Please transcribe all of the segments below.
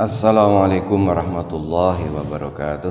Assalamualaikum warahmatullahi wabarakatuh.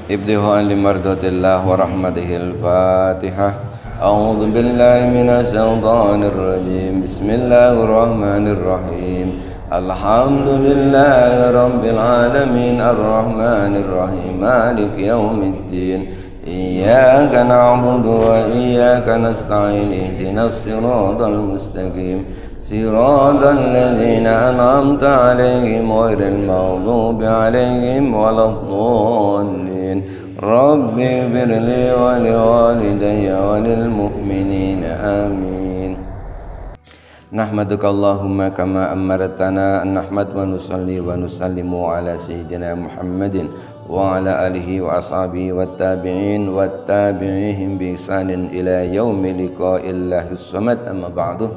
Ibtihaan limardatillah wa rahmatihil Fatihah. A'udzu billahi minasy syaithanir rajim. Bismillahirrahmanirrahim. Alhamdulillahi rabbil alamin arrahmanir rahim maliki yaumiddin. Iyyaka na'budu wa iyyaka nasta'in ihdinas siratal mustaqim siratal ladzina an'amta 'alaihim ghairil maghdubi 'alaihim waladdallin. Rabbi ighfirli wa liwalidayya wa lil mu'minina amin. Nahmaduka Allahumma kama amartana an nahmad wa nusalli wa nusallimu ala sayyidina Muhammadin wa ala alihi wa ashabihi wat tabi'in wat tabi'ihim bi ihsanin ila yaumi liqa'illahi samad. Amma ba'du.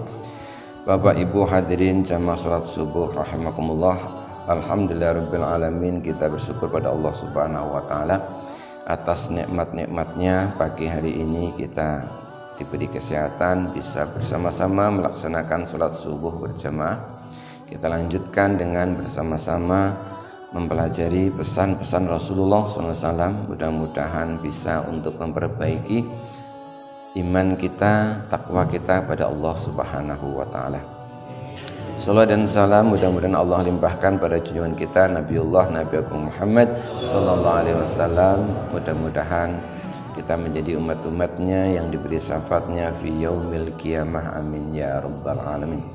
Bapak Ibu hadirin jamaah salat subuh rahimakumullah. Alhamdulillahirabbil alamin, kita bersyukur pada Allah Subhanahu wa taala atas nikmat-nikmatnya. Pagi hari ini kita diberi kesehatan, bisa bersama-sama melaksanakan sholat subuh berjamaah. Kita lanjutkan dengan bersama-sama mempelajari pesan-pesan Rasulullah SAW. Mudah-mudahan bisa untuk memperbaiki iman kita, takwa kita pada Allah Subhanahu wa ta'ala. Salawat dan salam mudah-mudahan Allah limpahkan pada junjungan kita Nabiullah Nabi Agung Muhammad sallallahu alaihi wasallam. Mudah-mudahan kita menjadi umat-umatnya yang diberi syafaatnya fi yaumil qiyamah, amin ya rabbal alamin.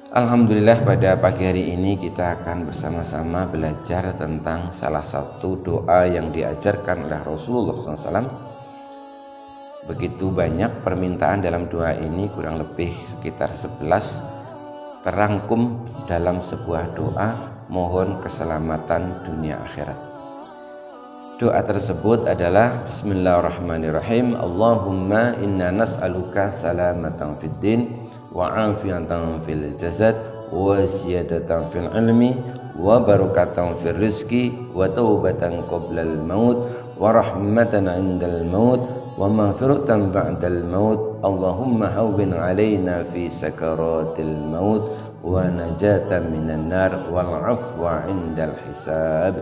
Alhamdulillah, pada pagi hari ini kita akan bersama-sama belajar tentang salah satu doa yang diajarkan oleh Rasulullah SAW. Begitu banyak permintaan dalam doa ini, kurang lebih sekitar 11, terangkum dalam sebuah doa mohon keselamatan dunia akhirat. Doa tersebut adalah Bismillahirrahmanirrahim. Allahumma inna nas'aluka salamatan fid din wa afiyatan fil jasad wa ziyadatan fil ilmi wa barakatan fil rizqi wa taubatan qoblal maut wa rahmatan indal maut wa maghfiratan ba'dal maut. Allahumma hawwin alaina fi sakaratil maut wa najatan minan nar wal afwa indal hisab.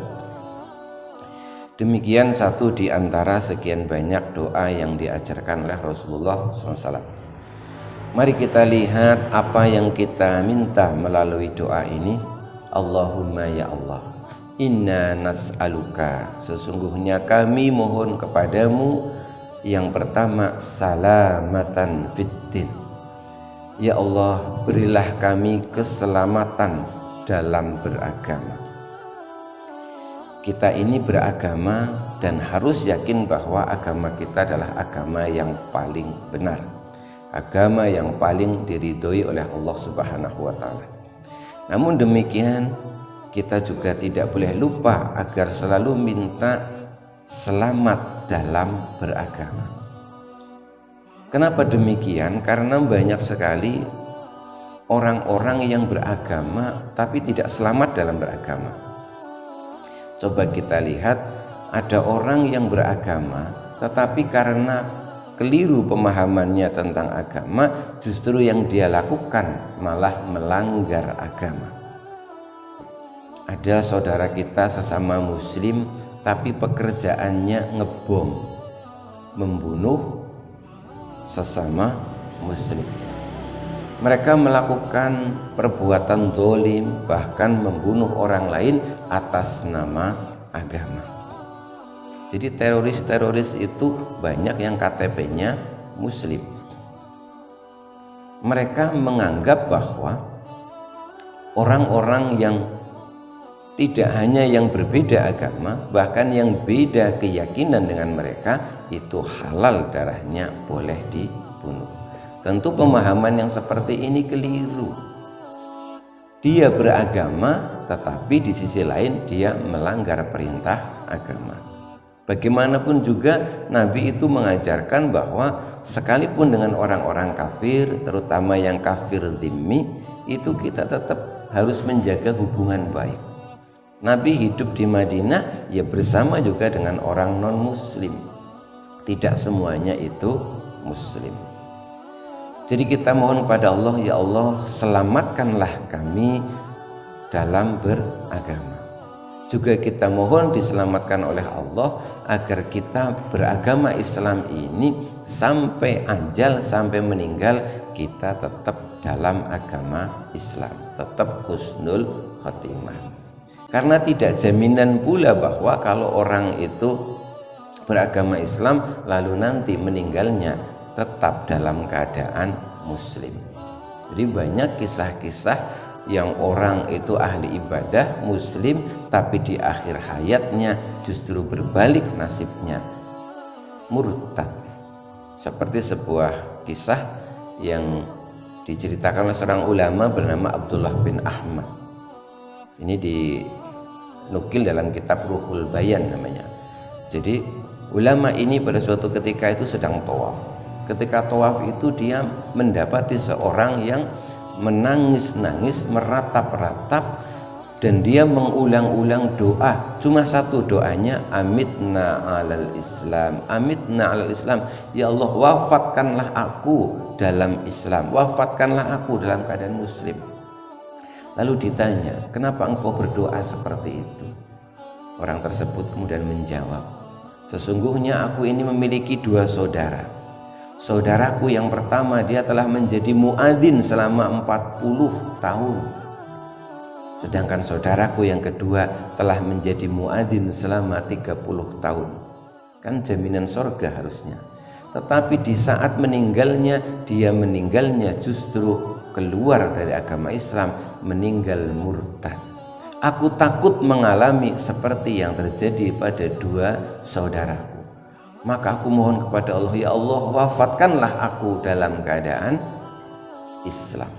Demikian satu di antara sekian banyak doa yang diajarkan oleh Rasulullah SAW. Mari kita lihat apa yang kita minta melalui doa ini. Allahumma ya Allah, inna nas'aluka, sesungguhnya kami mohon kepadamu yang pertama salamatan fiddin. Ya Allah, berilah kami keselamatan dalam beragama. Kita ini beragama dan harus yakin bahwa agama kita adalah agama yang paling benar, agama yang paling diridhoi oleh Allah Subhanahu wa ta'ala. Namun demikian, kita juga tidak boleh lupa agar selalu minta selamat dalam beragama. Kenapa demikian? Karena banyak sekali orang-orang yang beragama tapi tidak selamat dalam beragama. Coba kita lihat, ada orang yang beragama tetapi karena keliru pemahamannya tentang agama, justru yang dia lakukan malah melanggar agama. Ada saudara kita sesama muslim tapi pekerjaannya ngebom, membunuh sesama muslim. Mereka melakukan perbuatan zalim, bahkan membunuh orang lain atas nama agama. Jadi teroris-teroris itu banyak yang KTP-nya muslim. Mereka menganggap bahwa orang-orang yang tidak hanya yang berbeda agama, bahkan yang beda keyakinan dengan mereka, itu halal darahnya, boleh dibunuh. Tentu pemahaman yang seperti ini keliru. Dia beragama tetapi di sisi lain dia melanggar perintah agama. Bagaimanapun juga Nabi itu mengajarkan bahwa sekalipun dengan orang-orang kafir, terutama yang kafir dhimmi, itu kita tetap harus menjaga hubungan baik. Nabi hidup di Madinah ya bersama juga dengan orang non muslim. Tidak semuanya itu muslim. Jadi kita mohon kepada Allah, ya Allah selamatkanlah kami dalam beragama. Juga kita mohon diselamatkan oleh Allah agar kita beragama Islam ini sampai ajal, sampai meninggal kita tetap dalam agama Islam, tetap husnul khotimah. Karena tidak jaminan pula bahwa kalau orang itu beragama Islam lalu nanti meninggalnya tetap dalam keadaan muslim. Jadi banyak kisah-kisah yang orang itu ahli ibadah muslim tapi di akhir hayatnya justru berbalik nasibnya, murtad. Seperti sebuah kisah yang diceritakan oleh seorang ulama bernama Abdullah bin Ahmad. Ini dinukil dalam kitab Ruhul Bayan namanya. Jadi ulama ini pada suatu ketika itu sedang tawaf. Ketika tawaf itu dia mendapati seorang yang menangis-nangis, meratap-ratap, dan dia mengulang-ulang doa. Cuma satu doanya, amitna alal Islam, amitna alal Islam. Ya Allah, wafatkanlah aku dalam Islam, wafatkanlah aku dalam keadaan muslim. Lalu ditanya, kenapa engkau berdoa seperti itu? Orang tersebut kemudian menjawab, sesungguhnya aku ini memiliki dua saudara. Saudaraku yang pertama dia telah menjadi muadzin selama 40 tahun. Sedangkan saudaraku yang kedua telah menjadi muadzin selama 30 tahun. Kan jaminan surga harusnya. Tetapi di saat meninggalnya, dia meninggalnya justru keluar dari agama Islam, meninggal murtad. Aku takut mengalami seperti yang terjadi pada dua saudaraku. Maka aku mohon kepada Allah, ya Allah wafatkanlah aku dalam keadaan Islam.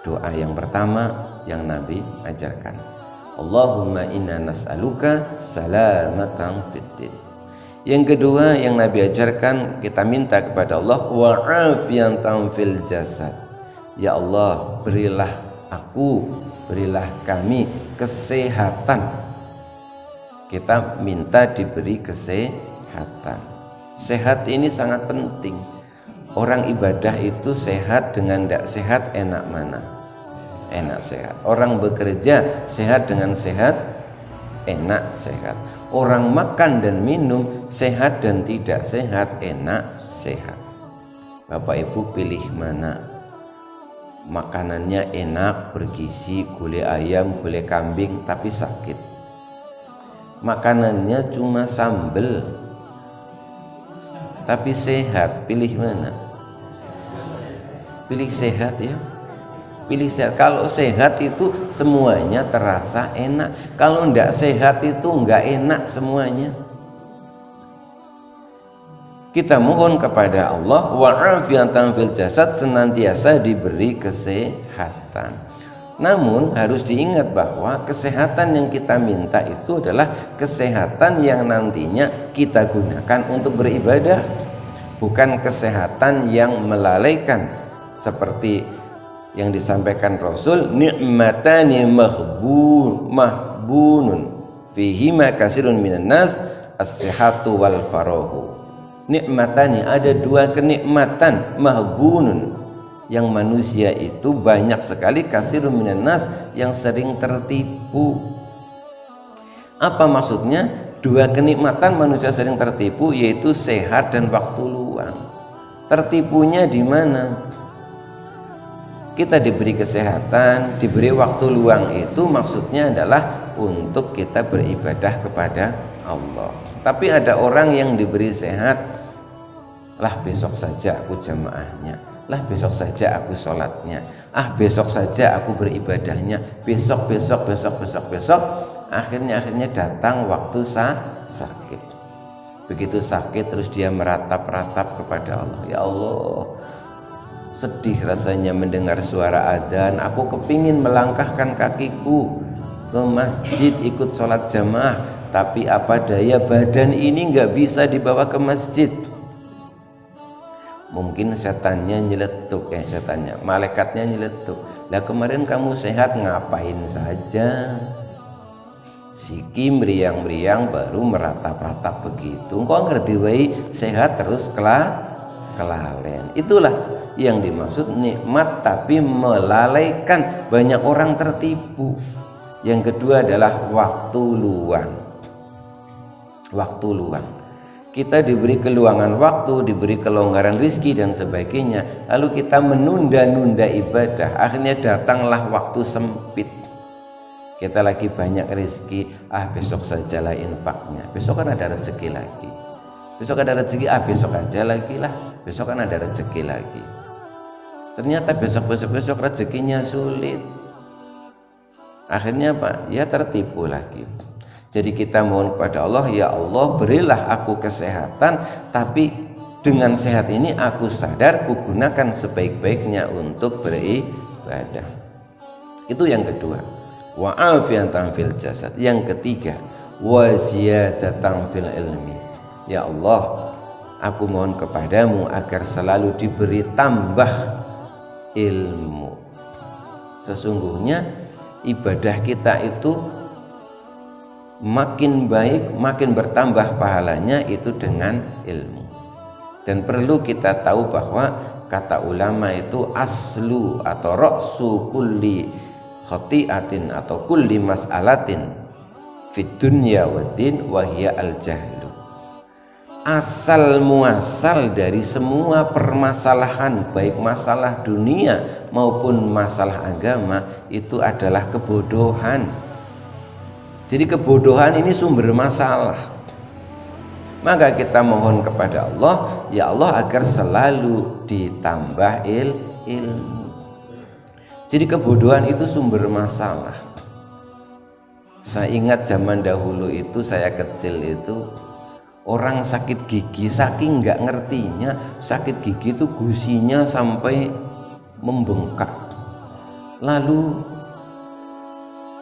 Doa yang pertama yang Nabi ajarkan, Allahumma inna nas'aluka salamatan fid din. Yang kedua yang Nabi ajarkan, kita minta kepada Allah wa'afiyatan fil jasad. Ya Allah berilah aku, berilah kami kesehatan. Kita minta diberi kesehatan. Sehat ini sangat penting. Orang ibadah itu sehat dengan tidak sehat enak mana? Enak sehat. Orang bekerja sehat dengan sehat enak sehat. Orang makan dan minum sehat dan tidak sehat enak sehat. Bapak Ibu pilih mana? Makanannya enak, bergizi, gulai ayam, gulai kambing tapi sakit. Makanannya cuma sambel tapi sehat, pilih mana? Pilih sehat ya. Pilih sehat. Kalau sehat itu semuanya terasa enak. Kalau enggak sehat itu enggak enak semuanya. Kita mohon kepada Allah wa'afiyatan fil jasad, senantiasa diberi kesehatan. Namun harus diingat bahwa kesehatan yang kita minta itu adalah kesehatan yang nantinya kita gunakan untuk beribadah, bukan kesehatan yang melalaikan seperti yang disampaikan Rasul, ni'matani mahbunun fihima kasirun minan nas as-sihhatu wal farahu. Nikmatani, ada dua kenikmatan mahbunun yang manusia itu banyak sekali kasirun minan nas yang sering tertipu. Apa maksudnya? Dua kenikmatan manusia sering tertipu, yaitu sehat dan waktu luang. Tertipunya di mana? Kita diberi kesehatan, diberi waktu luang, itu maksudnya adalah untuk kita beribadah kepada Allah. Tapi ada orang yang diberi sehat, lah besok saja aku jamaahnya, lah besok saja aku sholatnya, besok saja aku beribadahnya, besok, akhirnya datang waktu sakit. Begitu sakit terus dia meratap-ratap kepada Allah, ya Allah, sedih rasanya mendengar suara adzan, aku kepingin melangkahkan kakiku ke masjid ikut sholat jamaah, tapi apa daya badan ini nggak bisa dibawa ke masjid. Mungkin setannya nyeletuk, malaikatnya nyeletuk. Lah kemarin kamu sehat ngapain saja? Siki meriang-meriang baru meratap-ratap begitu. Engkau ngerti wae sehat terus kelalen. Itulah Yang dimaksud nikmat tapi melalaikan, banyak orang tertipu. Yang kedua adalah waktu luang. Waktu luang. Kita diberi keluangan waktu, diberi kelonggaran rizki dan sebagainya, lalu kita menunda-nunda ibadah, akhirnya datanglah waktu sempit. Kita lagi banyak rizki, besok sajalah infaknya, besok kan ada rezeki lagi. Besok ada rezeki, besok aja lagi lah, besok kan ada rezeki lagi. Ternyata besok rezekinya sulit. Akhirnya apa? Ya tertipu lagi. Jadi kita mohon kepada Allah, ya Allah berilah aku kesehatan, tapi dengan sehat ini aku sadar ku gunakan sebaik-baiknya untuk beribadah. Itu yang kedua. Wa afiyatan fil jasad. Yang ketiga, wa ziyadatan fil ilmi. Ya Allah, aku mohon kepadamu agar selalu diberi tambah ilmu. Sesungguhnya ibadah kita itu makin baik, makin bertambah pahalanya itu dengan ilmu. Dan perlu kita tahu bahwa kata ulama itu aslu atau ra'su kulli khati'atin atau kulli mas'alatin fid dunya wa din wa hiya al-jahlu. Asal muasal dari semua permasalahan, baik masalah dunia maupun masalah agama, itu adalah kebodohan. Jadi kebodohan ini sumber masalah. Maka kita mohon kepada Allah, ya Allah agar selalu ditambah ilmu. Jadi kebodohan itu sumber masalah. Saya ingat zaman dahulu itu, saya kecil itu, orang sakit gigi, saking nggak ngertinya, sakit gigi itu gusinya sampai membengkak. Lalu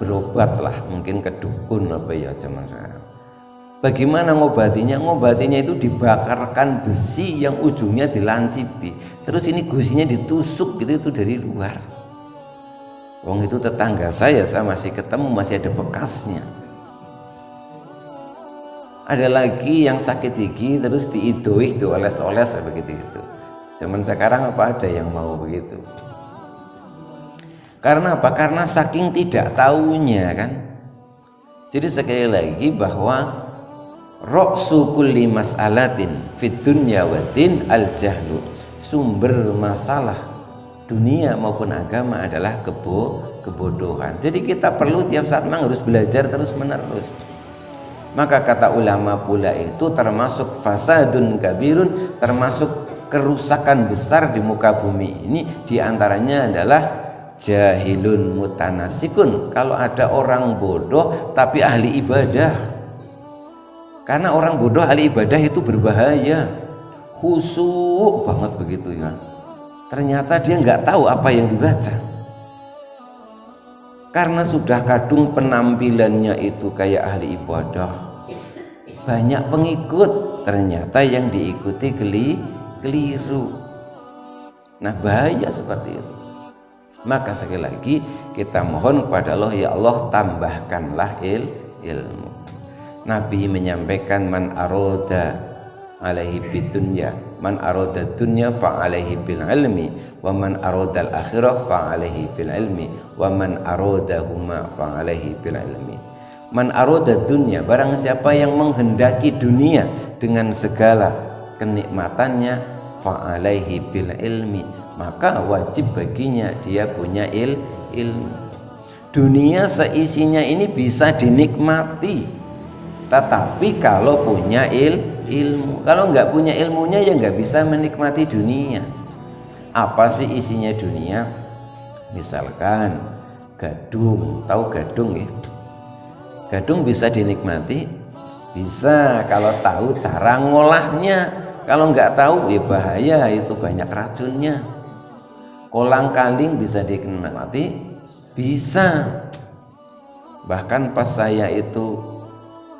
berobatlah, mungkin ke dukun apa ya zaman sekarang. Bagaimana ngobatinya? Ngobatinya itu dibakarkan besi yang ujungnya dilancipi, terus ini gusinya ditusuk gitu, itu dari luar. Wong itu tetangga saya masih ketemu, masih ada bekasnya. Ada lagi yang sakit gigi terus diidoi, dioles-oles begitu itu. Zaman sekarang apa ada yang mau begitu? Karena apa? Karena saking tidak tahunya kan. Jadi sekali lagi bahwa ra'su kulli mas'alatin fid dunya wa din al-jahlu. Sumber masalah dunia maupun agama adalah kebodohan. Jadi kita perlu tiap saat memang harus belajar terus menerus. Maka kata ulama pula itu termasuk fasadun kabirun, termasuk kerusakan besar di muka bumi ini, diantaranya adalah jahilun mutanasikun. Kalau ada orang bodoh tapi ahli ibadah. Karena orang bodoh ahli ibadah itu berbahaya, khusyuk banget begitu ya. Ternyata dia nggak tahu apa yang dibaca. Karena sudah kadung penampilannya itu kayak ahli ibadah, banyak pengikut, ternyata yang diikuti keliru. Nah bahaya seperti itu. Maka sekali lagi kita mohon kepada Allah, ya Allah tambahkanlah ilmu. Nabi menyampaikan man aroda alaihi bidunya, man aroda dunya fa alaihi bil ilmi, wa man aroda al akhirah fa alaihi bil ilmi, wa man arodahuma fa alaihi bil ilmi. Man aroda dunya, barang siapa yang menghendaki dunia dengan segala kenikmatannya, fa alaihi bil ilmi, maka wajib baginya dia punya ilmu. Dunia seisinya ini bisa dinikmati, tetapi kalau punya ilmu. Kalau nggak punya ilmunya ya nggak bisa menikmati dunia. Apa sih isinya dunia? Misalkan gadung, tahu gadung ya? Gadung bisa dinikmati? Bisa kalau tahu cara ngolahnya. Kalau nggak tahu ya bahaya, itu banyak racunnya. Kolang kaling bisa dinikmati? Bisa. Bahkan pas saya itu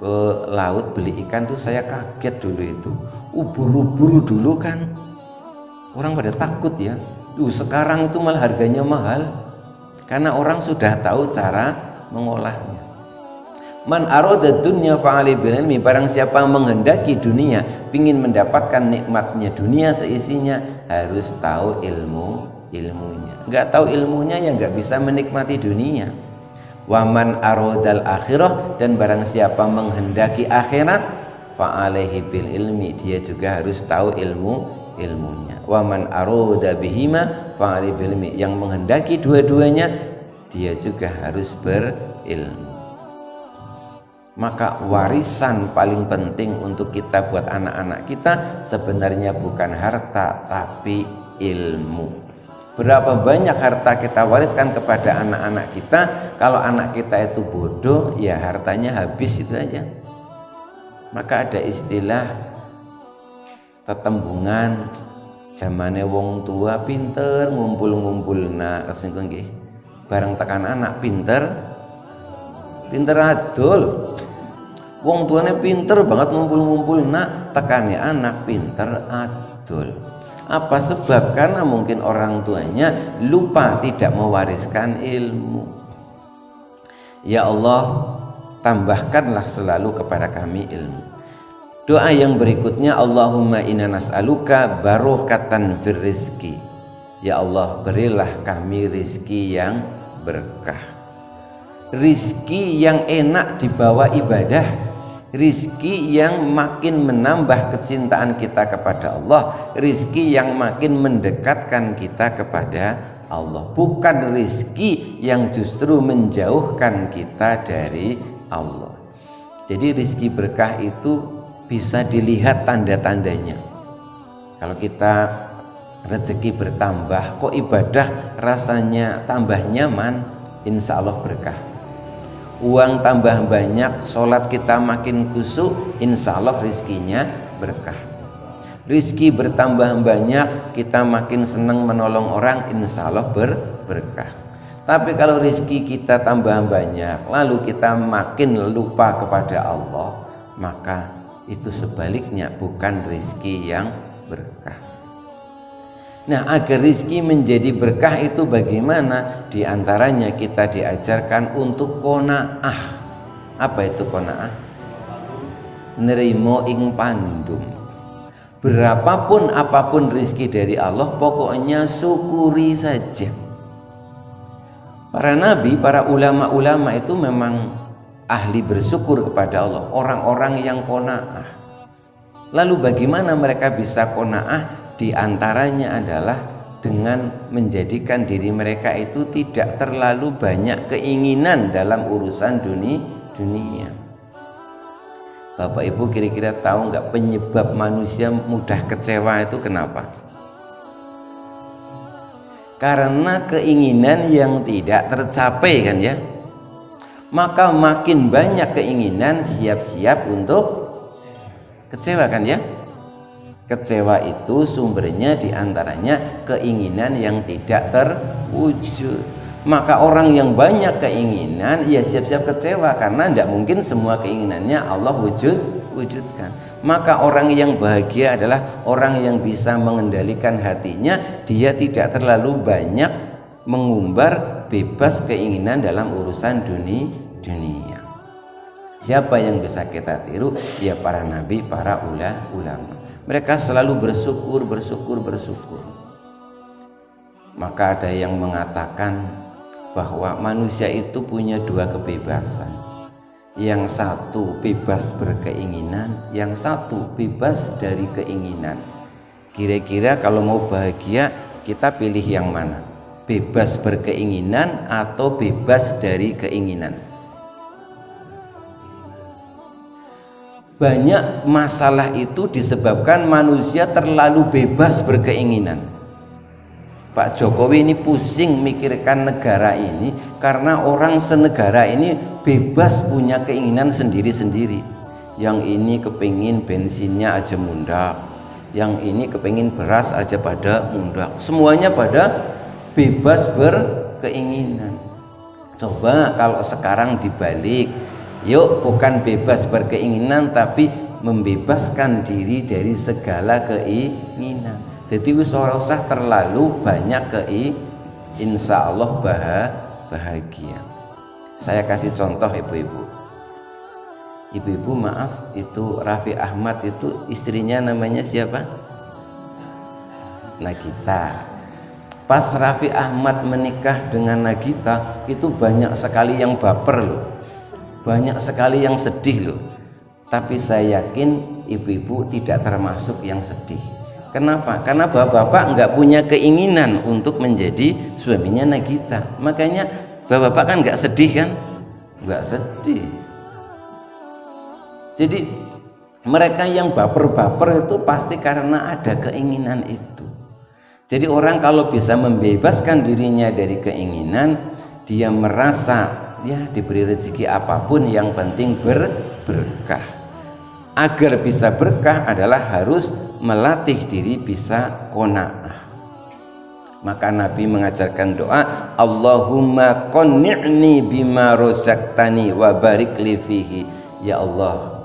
ke laut beli ikan tuh saya kaget dulu itu. Ubur-ubur dulu kan orang pada takut ya. Sekarang itu malah harganya mahal karena orang sudah tahu cara mengolahnya. Man arada dunya fa'ali bil ilmi, barang siapa menghendaki dunia, ingin mendapatkan nikmatnya dunia seisinya, harus tahu ilmunya. Enggak tahu ilmunya ya enggak bisa menikmati dunia. Wa man aradal akhirah, dan barang siapa menghendaki akhirat, fa'alaihi bil ilmi, dia juga harus tahu ilmunya. Wa man arada bihima fa'alaihi bil ilmi, yang menghendaki dua-duanya dia juga harus berilmu. Maka warisan paling penting untuk kita buat anak-anak kita sebenarnya bukan harta tapi ilmu. Berapa banyak harta kita wariskan kepada anak-anak kita, kalau anak kita itu bodoh ya hartanya habis itu aja. Maka ada istilah tetembungan zamane wong tua pinter ngumpul-ngumpulna sing nggih. Bareng tekan anak pinter adol. Wong tuane pinter banget ngumpul-ngumpulna, tekane anak pinter adol. Apa sebab? Karena mungkin orang tuanya lupa tidak mewariskan ilmu. Ya Allah, tambahkanlah selalu kepada kami ilmu. Doa yang berikutnya, Allahumma inna nas'aluka barokatan fir rizki. Ya Allah, berilah kami rizki yang berkah, rizki yang enak dibawa ibadah, rizki yang makin menambah kecintaan kita kepada Allah, rizki yang makin mendekatkan kita kepada Allah, bukan rizki yang justru menjauhkan kita dari Allah. Jadi rizki berkah itu bisa dilihat tanda-tandanya. Kalau kita rezeki bertambah, kok ibadah rasanya tambah nyaman, insya Allah berkah. Uang tambah banyak, sholat kita makin khusyuk, insya Allah rizkinya berkah. Rizki bertambah banyak, kita makin senang menolong orang, insya Allah berkah. Tapi kalau rizki kita tambah banyak, lalu kita makin lupa kepada Allah, maka itu sebaliknya, bukan rizki yang berkah. Nah, agar rizki menjadi berkah itu bagaimana? Di antaranya kita diajarkan untuk qanaah. Apa itu qanaah? Nerimo ing pandum. Berapapun apapun rizki dari Allah, pokoknya syukuri saja. Para nabi, para ulama-ulama itu memang ahli bersyukur kepada Allah, orang-orang yang qanaah. Lalu bagaimana mereka bisa qanaah? Di antaranya adalah dengan menjadikan diri mereka itu tidak terlalu banyak keinginan dalam urusan dunia. Bapak Ibu kira-kira tahu nggak penyebab manusia mudah kecewa itu kenapa? Karena keinginan yang tidak tercapai, kan ya. Maka makin banyak keinginan, siap-siap untuk kecewa, kan ya. Kecewa itu sumbernya diantaranya keinginan yang tidak terwujud. Maka orang yang banyak keinginan ya siap-siap kecewa, karena tidak mungkin semua keinginannya Allah wujudkan. Maka orang yang bahagia adalah orang yang bisa mengendalikan hatinya, dia tidak terlalu banyak mengumbar, bebas keinginan dalam urusan dunia. Siapa yang bisa kita tiru? Ya para nabi, para ulama. Mereka selalu bersyukur. Maka ada yang mengatakan bahwa manusia itu punya dua kebebasan. Yang satu bebas berkeinginan, yang satu bebas dari keinginan. Kira-kira kalau mau bahagia, kita pilih yang mana? Bebas berkeinginan atau bebas dari keinginan? Banyak masalah itu disebabkan manusia terlalu bebas berkeinginan. Pak Jokowi ini pusing mikirkan negara ini karena orang senegara ini bebas punya keinginan sendiri-sendiri. Yang ini kepingin bensinnya aja mundak, yang ini kepingin beras aja pada mundak. Semuanya pada bebas berkeinginan. Coba kalau sekarang dibalik, yuk bukan bebas berkeinginan tapi membebaskan diri dari segala keinginan. Jadi wis ora usah terlalu banyak insya Allah bahagia. Saya kasih contoh ibu-ibu. Ibu-ibu maaf, itu Raffi Ahmad itu istrinya namanya siapa? Nagita. Pas Raffi Ahmad menikah dengan Nagita itu banyak sekali yang baper loh, banyak sekali yang sedih loh. Tapi saya yakin ibu-ibu tidak termasuk yang sedih. Kenapa? Karena bapak-bapak nggak punya keinginan untuk menjadi suaminya Nagita. Makanya bapak-bapak kan nggak sedih kan? Nggak sedih. Jadi mereka yang baper-baper itu pasti karena ada keinginan itu. Jadi orang kalau bisa membebaskan dirinya dari keinginan, dia merasa ya diberi rezeki apapun yang penting berkah. Agar bisa berkah adalah harus melatih diri bisa qanaah. Maka Nabi mengajarkan doa, Allahumma qanni'ni bima razaqtani wa barik li fihi. Ya Allah,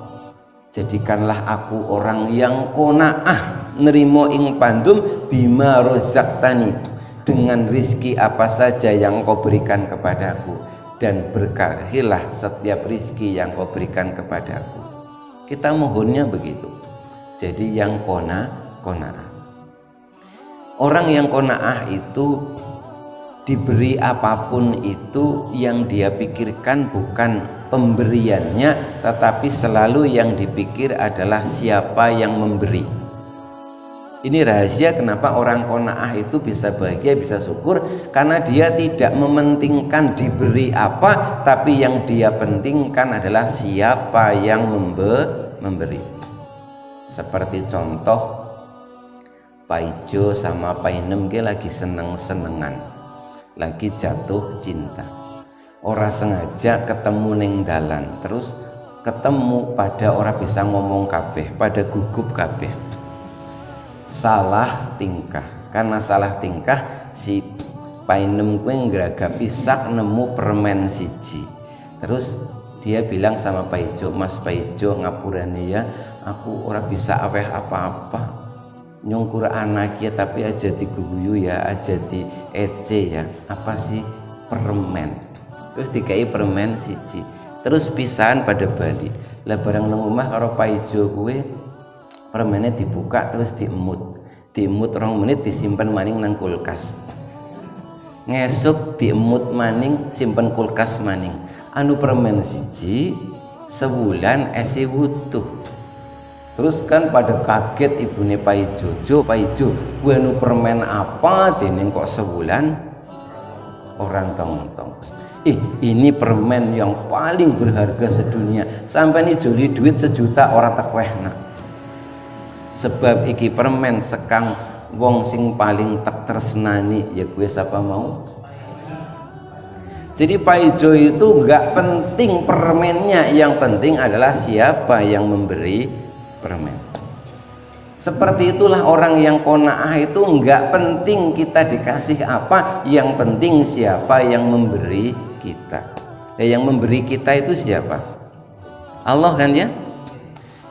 jadikanlah aku orang yang qanaah nerimo ing pandum bima razaqtani, dengan rizki apa saja yang kau berikan kepadaku, dan berkahilah setiap rizki yang kau berikan kepadaku. Kita mohonnya begitu. Jadi yang qanaah. Orang yang qanaah itu diberi apapun itu yang dia pikirkan bukan pemberiannya, tetapi selalu yang dipikir adalah siapa yang memberi. Ini rahasia kenapa orang qanaah itu bisa bahagia, bisa syukur, karena dia tidak mementingkan diberi apa, tapi yang dia pentingkan adalah siapa yang memberi. Seperti contoh Pak Ijo sama Pak Inem lagi seneng-senengan, lagi jatuh cinta. Ora sengaja ketemu neng dalan, terus ketemu pada ora bisa ngomong kabeh, pada gugup kabeh. Salah tingkah, karena salah tingkah si Pak Inem kuwi ngragapi sak nemu permen siji. Terus dia bilang sama Pak Ijo, Mas Pak Ijo ngapurane ya, aku ora bisa aweh apa-apa. Nyongkur anak ya, tapi aja diguyu ya, aja di ece ya. Apa sih permen? Terus dikai permen siji. Terus pisahan pada Bali. Lah barang nang omah karo Pak Ijo kuwe permennya dibuka terus diemut 2 menit disimpan maning nang kulkas. Ngesuk diemut maning simpen kulkas maning. Anu permen siji sebulan esi wutuh. Terus kan pada kaget ibune Pak Ijo, Pak Ijo, gue nu permen apa dene kok sebulan orang tong-tong. Ini permen yang paling berharga sedunia. Sampai ini joli duit 1 juta orang takwehna. Sebab iki permen sekang wong sing paling tak tresnani, ya gue siapa mau. Jadi Pak Ijo itu nggak penting permennya, yang penting adalah siapa yang memberi permen. Seperti itulah orang yang qanaah itu nggak penting kita dikasih apa, yang penting siapa yang memberi kita. Yang memberi kita itu siapa? Allah kan ya.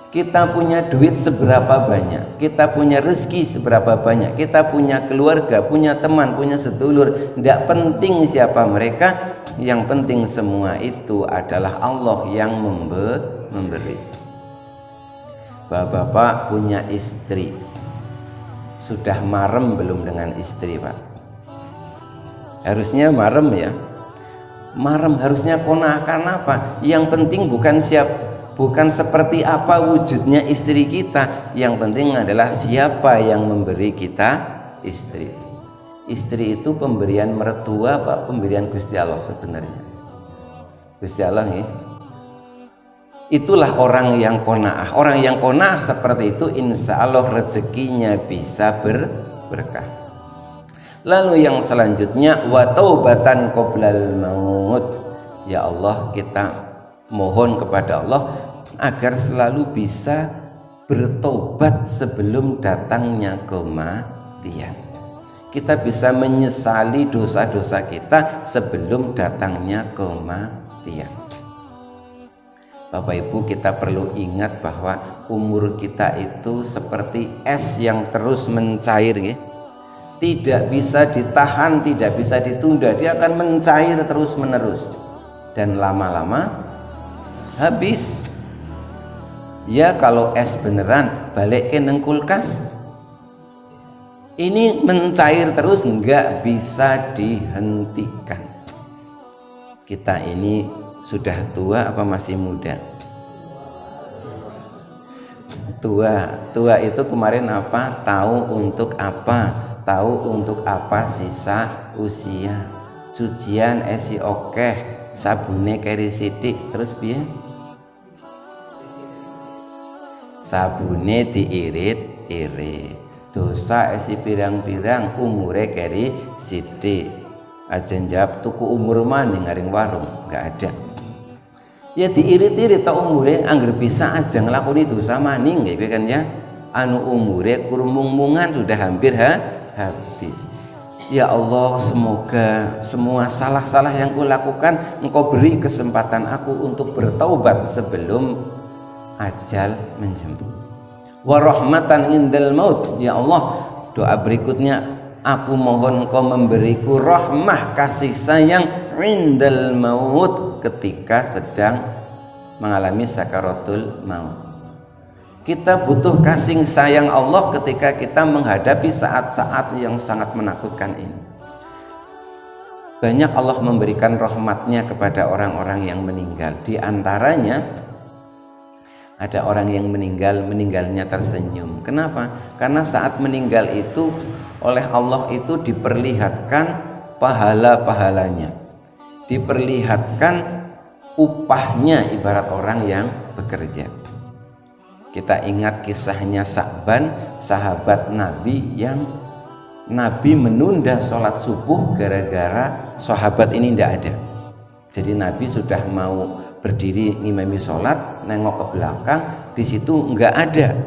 Kita punya duit seberapa banyak, kita punya rezeki seberapa banyak, kita punya keluarga, punya teman, punya sedulur, tidak penting siapa mereka, yang penting semua itu adalah Allah yang memberi. Bapak-bapak punya istri, sudah marem belum dengan istri Pak? Harusnya marem ya, marem, harusnya qanaah. Karena apa? Yang penting bukan seperti apa wujudnya istri kita, yang penting adalah siapa yang memberi kita istri. Istri itu pemberian mertua Pak, pemberian Gusti Allah sebenarnya. Gusti Allah ya. Itulah orang yang qanaah. Orang yang qanaah seperti itu insya Allah rezekinya bisa berkah. Lalu yang selanjutnya wa taubatan qoblal maut. Ya Allah, kita mohon kepada Allah agar selalu bisa bertobat sebelum datangnya kematian. Kita bisa menyesali dosa-dosa kita sebelum datangnya kematian. Bapak Ibu, kita perlu ingat bahwa umur kita itu seperti es yang terus mencair ya. Tidak bisa ditahan, tidak bisa ditunda, dia akan mencair terus menerus dan lama-lama habis. Ya kalau es beneran balikin nang kulkas. Ini mencair terus, nggak bisa dihentikan. Kita ini sudah tua apa masih muda? Tua itu kemarin apa? Tahu untuk apa sisa usia. Cucian esi okeh, sabune keri sidik, terus piye? Sabune diirit-irit. Dosa esi pirang-pirang, umure keri sidik. Aja jawab tuku umur maning ngaring warung, nggak ada. Ya diirit-irit ta umure, angger bisa aja ngelakoni dosa maning gitu kan ya. Anu umure kurmung-mungan sudah hampir habis. Ya Allah, semoga semua salah-salah yang kulakukan Engkau beri kesempatan aku untuk bertaubat sebelum ajal menjemput. Wa rahmatan indal maut. Ya Allah, doa berikutnya, aku mohon Engkau memberiku rahmah kasih sayang indal maut, ketika sedang mengalami sakaratul maut. Kita butuh kasih sayang Allah ketika kita menghadapi saat-saat yang sangat menakutkan ini. Banyak Allah memberikan rahmatnya kepada orang-orang yang meninggal. Di antaranya ada orang yang meninggalnya tersenyum. Kenapa? Karena saat meninggal itu oleh Allah itu diperlihatkan pahala-pahalanya, diperlihatkan upahnya ibarat orang yang bekerja. Kita ingat kisahnya Sa'ban, sahabat Nabi yang Nabi menunda sholat subuh gara-gara sahabat ini tidak ada. Jadi Nabi sudah mau berdiri ngimami sholat, nengok ke belakang, di situ nggak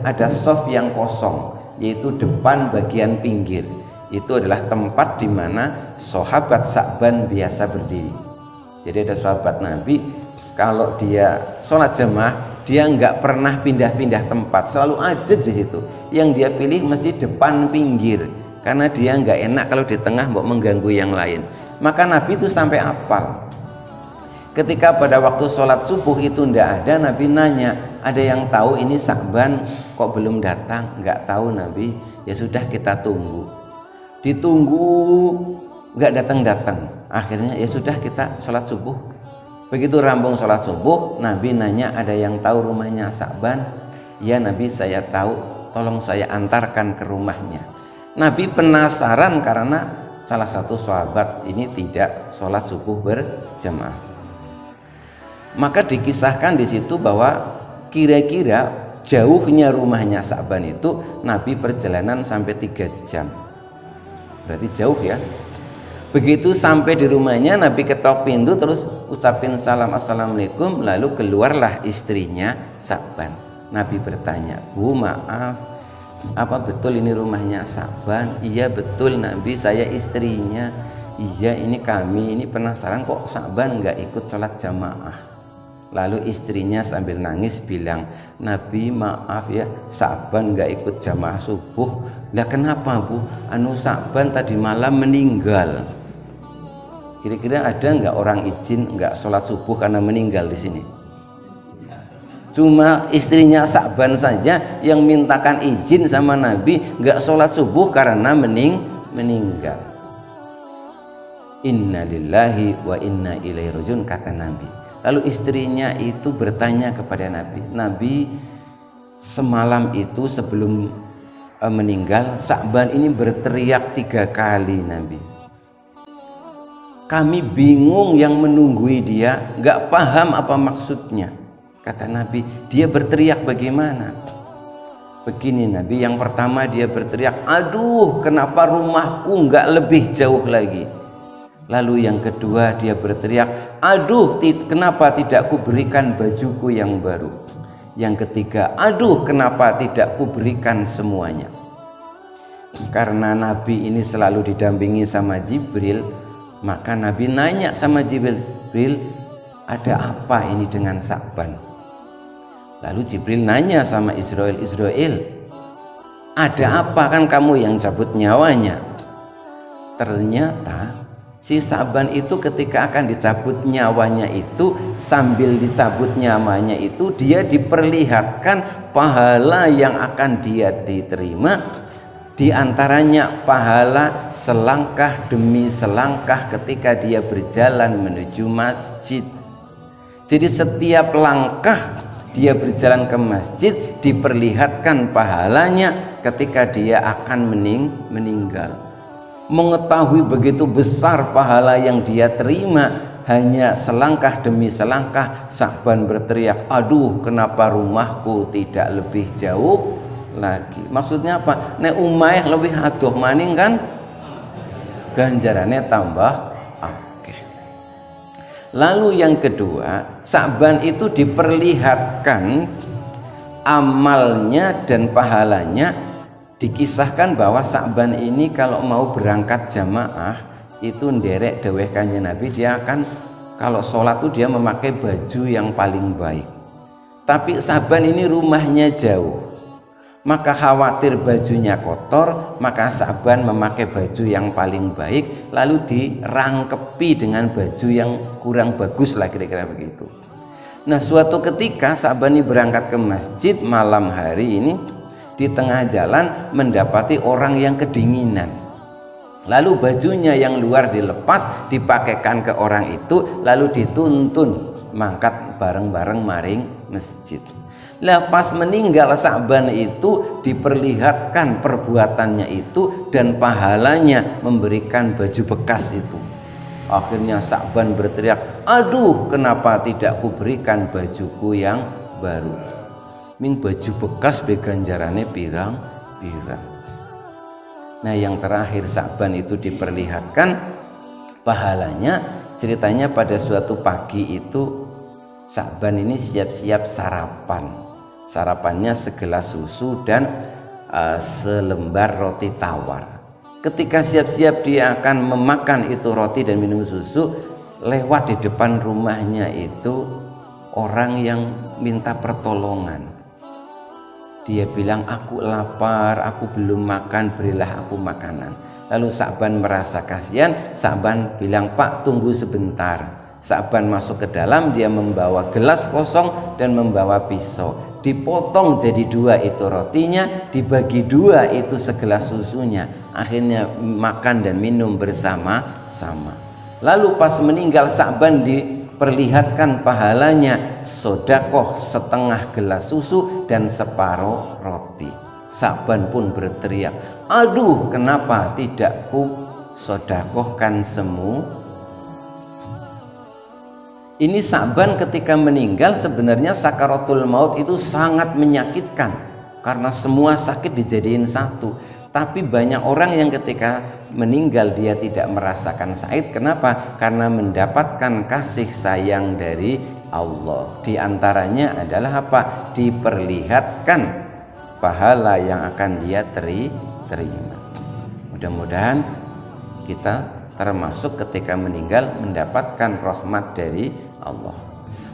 ada soft yang kosong, yaitu depan bagian pinggir. Itu adalah tempat di mana sahabat Sa'ban biasa berdiri. Jadi ada sahabat Nabi, kalau dia sholat jamaah, dia nggak pernah pindah-pindah tempat, selalu ajak di situ. Yang dia pilih mesti depan pinggir, karena dia nggak enak kalau di tengah mau mengganggu yang lain. Maka Nabi itu sampai apal. Ketika pada waktu sholat subuh itu ndak ada, Nabi nanya, ada yang tahu ini Sa'ban kok belum datang? Nggak tahu Nabi. Ya sudah, kita tunggu. Ditunggu nggak datang-datang. Akhirnya ya sudah, kita sholat subuh. Begitu rampung sholat subuh, Nabi nanya, ada yang tahu rumahnya Sa'ban? Ya Nabi, saya tahu, tolong saya antarkan ke rumahnya. Nabi penasaran karena salah satu sahabat ini tidak sholat subuh berjamaah. Maka dikisahkan di situ bahwa kira-kira jauhnya rumahnya Sa'ban itu Nabi perjalanan sampai 3 jam. Berarti jauh ya. Begitu sampai di rumahnya, Nabi ketok pintu terus ucapin salam assalamualaikum, lalu keluarlah istrinya Sa'ban. Nabi bertanya, Bu maaf, apa betul ini rumahnya Sa'ban? Iya betul Nabi, saya istrinya. Iya, ini kami ini penasaran kok Sa'ban nggak ikut sholat jamaah. Lalu istrinya sambil nangis bilang, Nabi maaf ya, Sa'ban nggak ikut jamaah subuh. Lah kenapa Bu? Anu Sa'ban tadi malam meninggal. Kira-kira ada nggak orang izin nggak sholat subuh karena meninggal di sini? Cuma istrinya Sa'ban saja yang mintakan izin sama Nabi nggak sholat subuh karena meninggal. Inna lillahi wa inna ilaihi rajiun, kata Nabi. Lalu istrinya itu bertanya kepada Nabi, Nabi semalam itu sebelum meninggal Sa'ban ini berteriak 3 kali Nabi. Kami bingung yang menunggui dia, nggak paham apa maksudnya. Kata Nabi, dia berteriak bagaimana? Begini Nabi, yang pertama dia berteriak, aduh kenapa rumahku nggak lebih jauh lagi. Lalu yang kedua dia berteriak, aduh kenapa tidak kuberikan bajuku yang baru. Yang ketiga, aduh kenapa tidak kuberikan semuanya. Karena Nabi ini selalu didampingi sama Jibril, maka Nabi nanya sama Jibril, ada apa ini dengan Sa'ban? Lalu Jibril nanya sama Israel, ada apa, kan kamu yang cabut nyawanya? Ternyata Si Sa'ban itu ketika akan dicabut nyawanya itu, sambil dicabut nyawanya itu dia diperlihatkan pahala yang akan dia diterima. Di antaranya pahala selangkah demi selangkah ketika dia berjalan menuju masjid. Jadi setiap langkah dia berjalan ke masjid diperlihatkan pahalanya ketika dia akan meninggal. Mengetahui begitu besar pahala yang dia terima, hanya selangkah demi selangkah Sa'ban berteriak, aduh kenapa rumahku tidak lebih jauh lagi. Maksudnya apa? Nek umaih lebih adoh maning kan ganjarannya tambah akeh. Lalu yang kedua, Sa'ban itu diperlihatkan amalnya dan pahalanya. Dikisahkan bahwa Sa'ban ini kalau mau berangkat jamaah itu nderek dawuh Kanjeng Nabi, dia akan kalau sholat tuh dia memakai baju yang paling baik. Tapi Sa'ban ini rumahnya jauh, maka khawatir bajunya kotor, maka Sa'ban memakai baju yang paling baik lalu dirangkepi dengan baju yang kurang bagus lah, kira-kira begitu. Nah suatu ketika Sa'ban ini berangkat ke masjid malam hari ini, di tengah jalan mendapati orang yang kedinginan, lalu bajunya yang luar dilepas dipakaikan ke orang itu, lalu dituntun mangkat bareng-bareng maring masjid. Lah pas meninggal Sa'ban itu diperlihatkan perbuatannya itu dan pahalanya memberikan baju bekas itu. Akhirnya Sa'ban berteriak, aduh kenapa tidak kuberikan bajuku yang baru. Min baju bekas be ganjarane pirang-pirang. Nah yang terakhir Sa'ban itu diperlihatkan pahalanya. Ceritanya pada suatu pagi itu Sa'ban ini siap-siap sarapan. Sarapannya segelas susu dan selembar roti tawar. Ketika siap-siap dia akan memakan itu roti dan minum susu, lewat di depan rumahnya itu orang yang minta pertolongan. Dia bilang, aku lapar, aku belum makan, berilah aku makanan. Lalu Sa'ban merasa kasihan, Sa'ban bilang, Pak tunggu sebentar. Sa'ban masuk ke dalam, dia membawa gelas kosong dan membawa pisau. Dipotong jadi dua itu rotinya, dibagi dua itu segelas susunya. Akhirnya makan dan minum bersama-sama. Lalu pas meninggal Sa'ban diperlihatkan pahalanya sodakoh setengah gelas susu dan separuh roti. Sa'ban pun berteriak, aduh kenapa tidak ku sodakohkan semua. Ini Sa'ban ketika meninggal sebenarnya sakaratul maut itu sangat menyakitkan karena semua sakit dijadiin satu. Tapi banyak orang yang ketika meninggal dia tidak merasakan sakit. Kenapa? Karena mendapatkan kasih sayang dari Allah. Di antaranya adalah apa? Diperlihatkan pahala yang akan dia terima. Mudah-mudahan kita termasuk ketika meninggal mendapatkan rahmat dari Allah.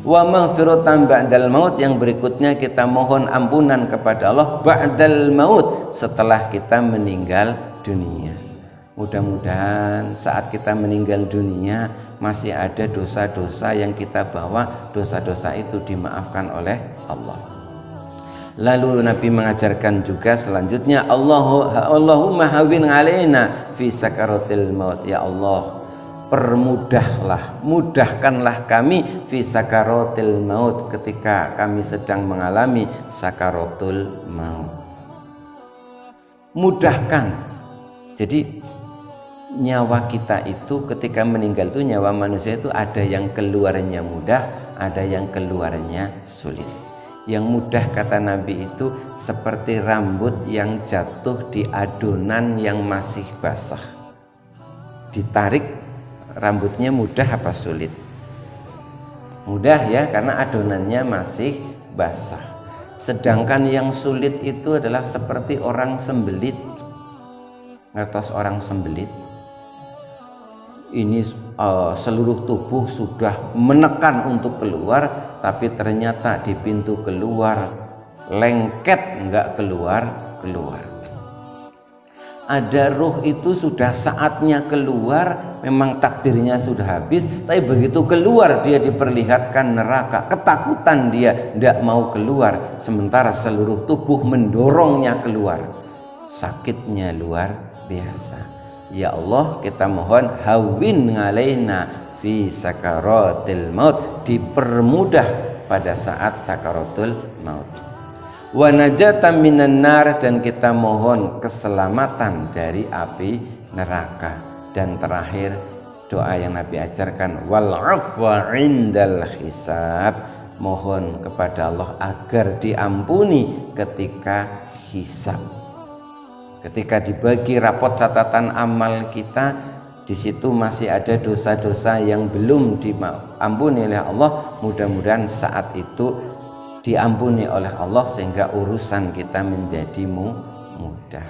Wa maghfiratan ba'dal maut, yang berikutnya kita mohon ampunan kepada Allah ba'dal maut, setelah kita meninggal dunia. Mudah-mudahan saat kita meninggal dunia masih ada dosa-dosa yang kita bawa, dosa-dosa itu dimaafkan oleh Allah. Lalu Nabi mengajarkan juga selanjutnya, Allahumma hawin alaina fi sakaratil maut. Ya Allah, permudahlah, mudahkanlah kami fi sakaratil maut, ketika kami sedang mengalami sakaratul maut. Mudahkan. Jadi nyawa kita itu ketika meninggal itu, nyawa manusia itu ada yang keluarnya mudah, ada yang keluarnya sulit. Yang mudah kata Nabi itu seperti rambut yang jatuh di adonan yang masih basah. Ditarik rambutnya mudah apa sulit? Mudah ya, karena adonannya masih basah. Sedangkan yang sulit itu adalah seperti orang sembelit. Ngertos orang sembelit? Ini seluruh tubuh sudah menekan untuk keluar, tapi ternyata di pintu keluar lengket, enggak keluar. Ada ruh itu sudah saatnya keluar, memang takdirnya sudah habis, tapi begitu keluar dia diperlihatkan neraka, ketakutan dia tidak mau keluar, sementara seluruh tubuh mendorongnya keluar. Sakitnya luar biasa. Ya Allah, kita mohon hawin ngalaina fi sakaratil maut, dipermudah pada saat sakaratul maut. Wa najatan minan nar, dan kita mohon keselamatan dari api neraka. Dan terakhir doa yang Nabi ajarkan, wal afwa indal hisab, mohon kepada Allah agar diampuni ketika hisab. Ketika dibagi rapot catatan amal kita, di situ masih ada dosa-dosa yang belum diampuni oleh Allah. Mudah-mudahan saat itu diampuni oleh Allah sehingga urusan kita menjadi mudah.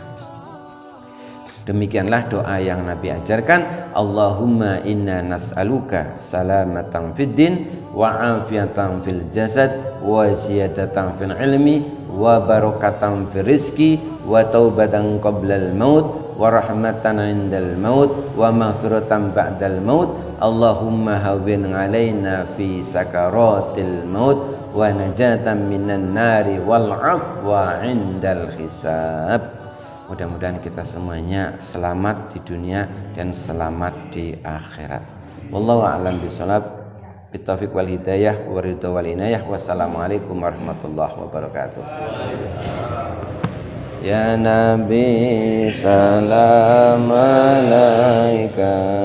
Demikianlah doa yang Nabi ajarkan. Allahumma inna nas'aluka salamatan fid din wa afiatan fil jasad wa ziyadatan fil ilmi wa barakatan fil rizki wa taubatan qablal maut wa rahmatan indal maut wa maghfiratan ba'dal maut. Allahumma hawwin alaina fi sakaratil maut wa najatan minan nari wal afwa indal hisab. Mudah-mudahan kita semuanya selamat di dunia dan selamat di akhirat. Wallahu a'lam bishawab. Bitaufiq wal hidayah wa ridha wal inayah. Wassalamualaikum warahmatullahi wabarakatuh. Ya Nabi salam alaika.